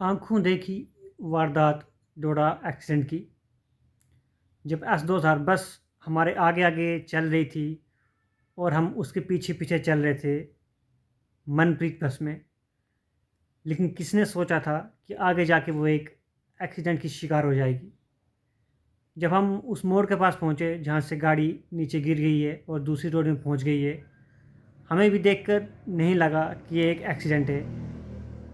आँखों देखी वारदात डोडा एक्सीडेंट की। जब S2000 बस हमारे आगे-आगे चल रही थी और हम उसके पीछे-पीछे चल रहे थे मनप्रीत बस में। लेकिन किसने सोचा था कि आगे जाके वो एक एक्सीडेंट की शिकार हो जाएगी। जब हम उस मोड़ के पास पहुँचे जहाँ से गाड़ी नीचे गिर गई है और दूसरी रोड में पहुँच गई है, हमें भी देखकर नहीं लगा कि ये एक एक्सीडेंट है।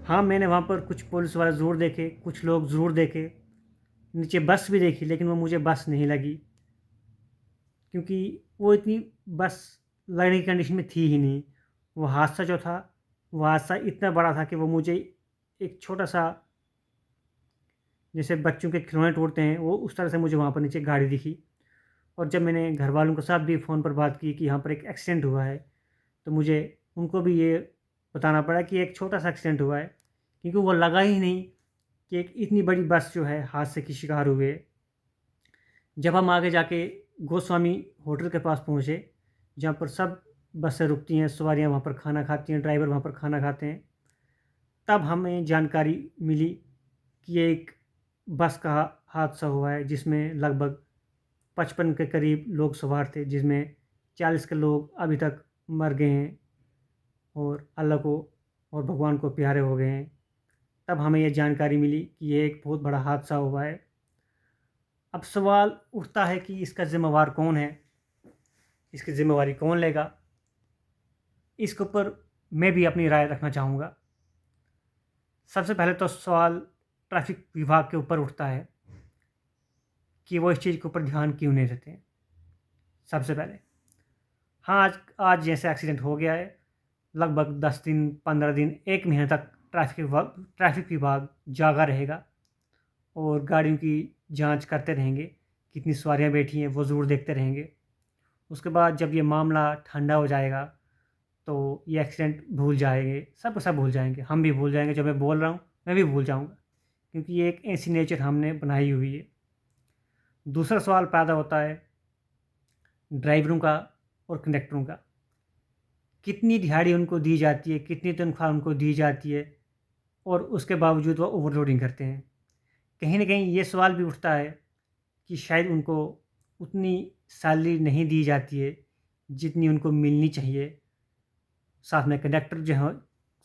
हाँ, मैंने वहाँ पर कुछ पुलिस वाले ज़रूर देखे, कुछ लोग ज़रूर देखे, नीचे बस भी देखी, लेकिन वो मुझे बस नहीं लगी। क्योंकि वो इतनी बस लगने की कंडीशन में थी ही नहीं। वो हादसा जो था, वो हादसा इतना बड़ा था कि वो मुझे एक छोटा-सा, जैसे बच्चों के खिलौने टूटते हैं, वो उस तरह से मुझे वहाँ पर नीचे गाड़ी दिखी। और जब मैंने घरवालों के साथ भी फ़ोन पर बात की कि यहाँ पर एक एक्सीडेंट हुआ है, तो मुझे उनको भी ये बताना पड़ा कि एक छोटा-सा एक्सीडेंट हुआ है, क्योंकि वो लगा ही नहीं कि एक इतनी बड़ी बस जो है हादसे की शिकार हुई है। जब हम आगे जाके गोस्वामी होटल के पास पहुँचे, जहाँ पर सब बसें रुकती हैं, सवारियाँ वहाँ पर खाना खाती हैं, ड्राइवर वहाँ पर खाना खाते हैं, तब हमें जानकारी मिली कि ये एक बस का हादसा हुआ है, जिसमें लगभग 55 के करीब लोग सवार थे, जिसमें 40 के लोग अभी तक मर गए हैं और अल्लाह को और भगवान को प्यारे हो गए हैं। तब हमें ये जानकारी मिली कि ये एक बहुत बड़ा हादसा हुआ है। अब सवाल उठता है कि इसका ज़िम्मेवार कौन है? इसकी ज़िम्मेवारी कौन लेगा? इसके ऊपर मैं भी अपनी राय रखना चाहूँगा। सबसे पहले तो सवाल ट्रैफ़िक विभाग के ऊपर उठता है कि वो इस चीज़ के ऊपर ध्यान क्यों नहीं देते हैं, सबसे पहले। हाँ, आज आज जैसे एक्सीडेंट हो गया है, लगभग 10 दिन, 15 दिन, 1 महीने तक ट्रैफ़िक विभाग जागा रहेगा और गाड़ियों की जाँच करते रहेंगे, कितनी सवारियाँ बैठी हैं, वो ज़रूर देखते रहेंगे। उसके बाद जब ये मामला ठंडा हो जाएगा, तो ये एक्सीडेंट भूल जाएँगे, सब के सब भूल जाएँगे। हम भी भूल जाएँगे, जो मैं बोल रहा हूँ, मैं भी भूल जाऊँगा, क्योंकि ये एक ऐसी नेचर हमने बनाई हुई है। दूसरा सवाल पैदा होता है ड्राइवरों का और कंडक्टरों का। कितनी दिहाड़ी उनको दी जाती है, कितनी तनख्वाह उनको दी जाती है और उसके बावजूद वो ओवरलोडिंग करते हैं। कहीं न कहीं ये सवाल भी उठता है कि शायद उनको उतनी सैलरी नहीं दी जाती है, जितनी उनको मिलनी चाहिए। साथ में कंडक्टर जो हैं,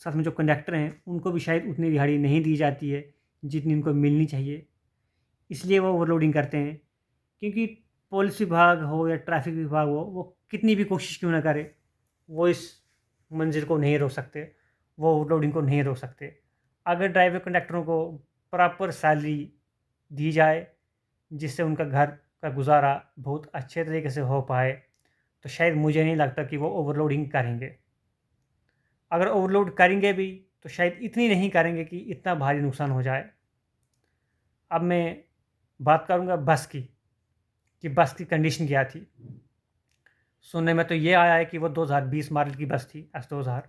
साथ में जो कंडक्टर हैं, उनको भी शायद उतनी दिहाड़ी नहीं दी जाती है, जितनी उनको मिलनी चाहिए। इसलिए वो ओवरलोडिंग करते हैं, क्योंकि पुलिस विभाग हो या ट्रैफ़िक विभाग हो, वो कितनी भी कोशिश क्यों ना करे, वो इस मंज़िल को नहीं रोक सकते, वो ओवरलोडिंग को नहीं रोक सकते। अगर ड्राइवर कंडक्टरों को प्रॉपर सैलरी दी जाए, जिससे उनका घर का गुज़ारा बहुत अच्छे तरीके से हो पाए, तो शायद मुझे नहीं लगता कि वो ओवरलोडिंग करेंगे। अगर ओवरलोड करेंगे भी, तो शायद इतनी नहीं करेंगे कि इतना भारी नुकसान हो जाए। अब मैं बात करूँगा बस की, कि बस की कंडीशन क्या थी। सुनने में तो ये आया है कि वो 2020 मॉडल की बस थी, S2000।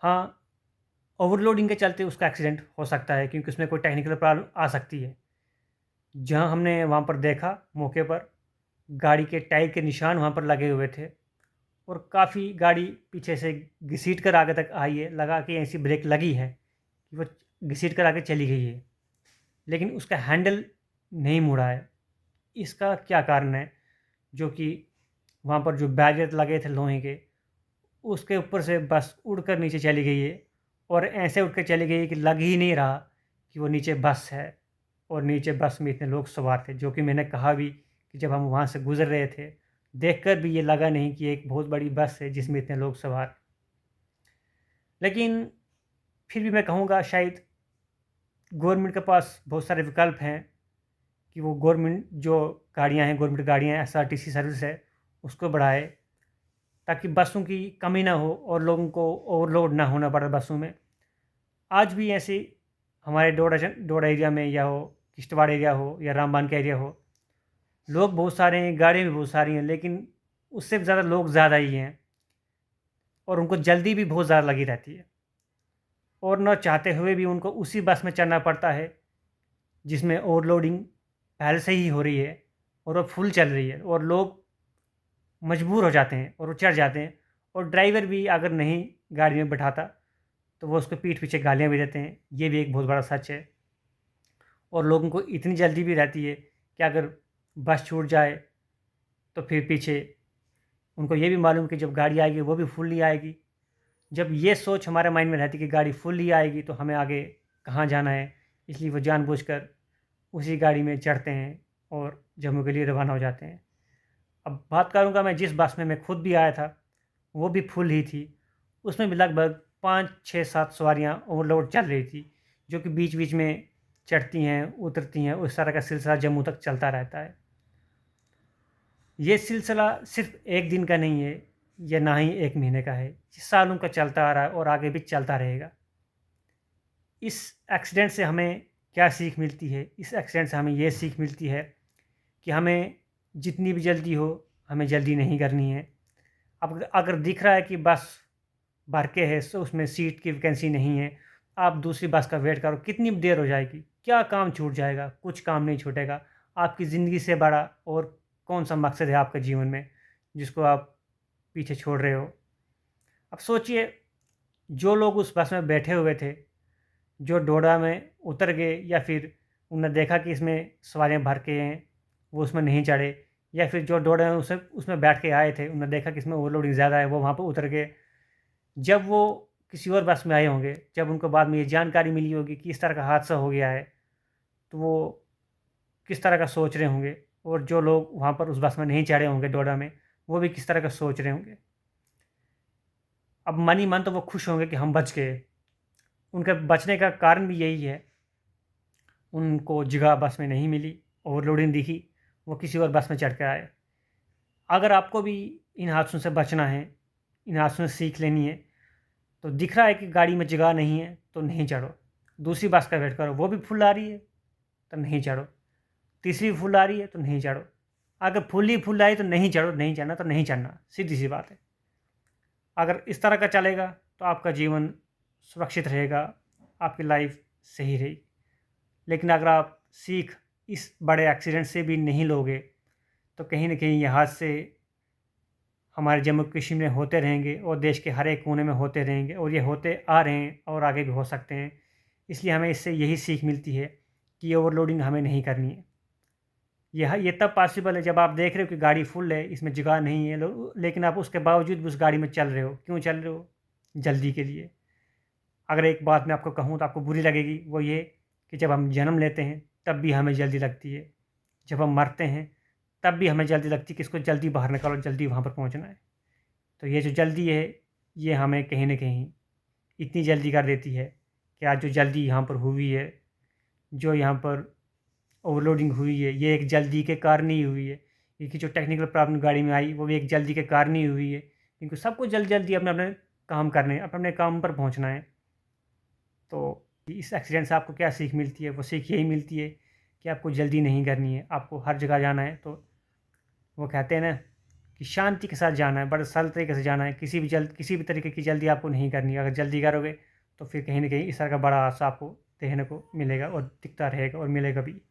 हाँ, ओवरलोडिंग के चलते उसका एक्सीडेंट हो सकता है, क्योंकि उसमें कोई टेक्निकल प्रॉब्लम आ सकती है। जहाँ हमने वहाँ पर देखा मौके पर, गाड़ी के टायर के निशान वहाँ पर लगे हुए थे और काफ़ी गाड़ी पीछे से घसीट कर आगे तक आई है, लगा कि ऐसी ब्रेक लगी है कि वो घसीट कर आगे चली गई है, लेकिन उसका हैंडल नहीं मुड़ा है। इसका क्या कारण है? जो कि वहाँ पर जो बैरियर लगे थे लोहे के, उसके ऊपर से बस उड़कर नीचे चली गई है और ऐसे उड़ के चली गई है कि लग ही नहीं रहा कि वो नीचे बस है और नीचे बस में इतने लोग सवार थे। जो कि मैंने कहा भी कि जब हम वहाँ से गुज़र रहे थे, देखकर भी ये लगा नहीं कि एक बहुत बड़ी बस है जिसमें इतने लोग सवार। लेकिन फिर भी मैं कहूँगा शायद गवर्नमेंट के पास बहुत सारे विकल्प हैं कि वो गवर्नमेंट जो गाड़ियाँ हैं, गवर्नमेंट गाड़ियाँ हैं, एसआरटीसी सर्विस है, उसको बढ़ाए, ताकि बसों की कमी ना हो और लोगों को ओवरलोड ना होना पड़े बसों में। आज भी ऐसे हमारे डोडा एरिया में या हो, किश्तवाड़ एरिया हो या रामबान का एरिया हो, लोग बहुत सारे हैं, गाड़ियाँ भी बहुत सारी हैं, लेकिन उससे भी ज़्यादा लोग ज़्यादा ही हैं और उनको जल्दी भी बहुत ज़्यादा लगी रहती है और ना चाहते हुए भी उनको उसी बस में चढ़ना पड़ता है, जिसमें ओवरलोडिंग पहले से ही हो रही है और वो फुल चल रही है और लोग मजबूर हो जाते हैं और वो चढ़ जाते हैं और ड्राइवर भी अगर नहीं गाड़ी में बैठाता, तो वो उसको पीठ पीछे गालियाँ भी देते हैं। ये भी एक बहुत बड़ा सच है। और लोगों को इतनी जल्दी भी रहती है कि अगर बस छूट जाए तो फिर पीछे उनको ये भी मालूम कि जब गाड़ी आएगी वो भी फुल ही आएगी। जब ये सोच हमारे माइंड में रहती है कि गाड़ी फुल ही आएगी तो हमें आगे कहाँ जाना है, इसलिए वो जानबूझकर उसी गाड़ी में चढ़ते हैं और जम्मू के लिए रवाना हो जाते हैं। अब बात करूँगा मैं जिस बस में मैं खुद भी आया था, वो भी फुल ही थी। उसमें भी लगभग 5, 6, 7 सवारियाँ ओवरलोड चल रही थी, जो कि बीच-बीच में चढ़ती हैं, उतरती हैं, उस तरह का सिलसिला जम्मू तक चलता रहता है। ये सिलसिला सिर्फ़ 1 दिन का नहीं है, ये ना ही 1 महीने का है, ये सालों का चलता आ रहा है और आगे भी चलता रहेगा। इस एक्सीडेंट से हमें क्या सीख मिलती है? इस एक्सीडेंट से हमें ये सीख मिलती है कि हमें जितनी भी जल्दी हो, हमें जल्दी नहीं करनी है। अब अगर दिख रहा है कि बस भर के है, सो उसमें सीट की वैकेंसी नहीं है, आप दूसरी बस का वेट करो, कितनी देर हो जाएगी? क्या काम छूट जाएगा? कुछ काम नहीं छूटेगा। आपकी ज़िंदगी से बड़ा और कौन-सा मकसद है आपके जीवन में, जिसको आप पीछे छोड़ रहे हो? अब सोचिए, जो लोग उस बस में बैठे हुए थे, जो डोडा में उतर गए या फिर उन्होंने देखा कि इसमें सवारियाँ भर के हैं, वो उसमें नहीं चढ़े, या फिर जो डोडा में उसे उसमें बैठ के आए थे, उन्होंने देखा कि इसमें ओवरलोडिंग ज़्यादा है, वो वहाँ पे उतर गए। जब वो किसी और बस में आए होंगे, जब उनको बाद में ये जानकारी मिली होगी कि इस तरह का हादसा हो गया है, तो वो किस तरह का सोच रहे होंगे, और जो लोग वहाँ पर उस बस में नहीं चढ़े होंगे डोडा में, वो भी किस तरह का सोच रहे होंगे। अब मन ही मन तो वो खुश होंगे कि हम बच गए। उनके बचने का कारण भी यही है, उनको जगह बस में नहीं मिली, ओवरलोडिंग दिखी, वो किसी और बस में चढ़ के आए। अगर आपको भी इन हादसों से बचना है, इन हादसों से सीख लेनी है, तो दिख रहा है कि गाड़ी में जगह नहीं है, तो नहीं चढ़ो। दूसरी बस का वेट करो, वो भी फुल आ रही है, तो नहीं चढ़ो। तीसरी फुल आ रही है, तो नहीं चढ़ो। अगर फुल ही फुल आई तो नहीं चढ़ो, नहीं चढ़ना तो नहीं चढ़ना, सीधी-सी बात है। अगर इस तरह का चलेगा, तो आपका जीवन सुरक्षित रहेगा, आपकी लाइफ सही रहेगी। लेकिन अगर आप सीख इस बड़े एक्सीडेंट से भी नहीं लोगे, तो कहीं न कहीं ये हादसे हमारे जम्मू कश्मीर में होते रहेंगे और देश के हर एक कोने में होते रहेंगे, और ये होते आ रहे हैं और आगे भी हो सकते हैं। इसलिए हमें इससे यही सीख मिलती है कि ओवरलोडिंग हमें नहीं करनी है। ये तब पॉसिबल है जब आप देख रहे हो कि गाड़ी फुल है, इसमें जगह नहीं है, लेकिन आप उसके बावजूद भी उस गाड़ी में चल रहे हो। क्यों चल रहे हो? जल्दी के लिए। अगर एक बात मैं आपको कहूँ तो आपको बुरी लगेगी, वो ये कि जब हम जन्म लेते हैं, तब भी हमें जल्दी लगती है। जब हम मरते हैं, तब भी हमें जल्दी लगती है कि इसको जल्दी बाहर निकालो, जल्दी वहाँ पर पहुँचना है। तो ये जो जल्दी है, ये हमें कहीं न कहीं इतनी जल्दी कर देती है कि आज जो जल्दी यहाँ पर हुई है, जो यहाँ पर ओवरलोडिंग हुई है, ये एक जल्दी के कारण ही हुई है। क्योंकि जो टेक्निकल प्रॉब्लम गाड़ी में आई, वो भी एक जल्दी के कारण ही हुई है। क्योंकि सबको जल्दी-जल्दी अपने-अपने काम करने हैं, अपने-अपने काम पर पहुँचना है। तो इस एक्सीडेंट से आपको क्या सीख मिलती है? वो सीख यही मिलती है कि आपको जल्दी नहीं करनी है। आपको हर जगह जाना है, तो वो कहते हैं ना कि शांति के साथ जाना है, बड़े सरल तरीके से जाना है। किसी भी तरीके की जल्दी आपको नहीं करनी है। अगर जल्दी करोगे, तो फिर कहीं न कहीं इस तरह का बड़ा हादसा आपको देखने को मिलेगा और दिखता रहेगा और मिलेगा भी।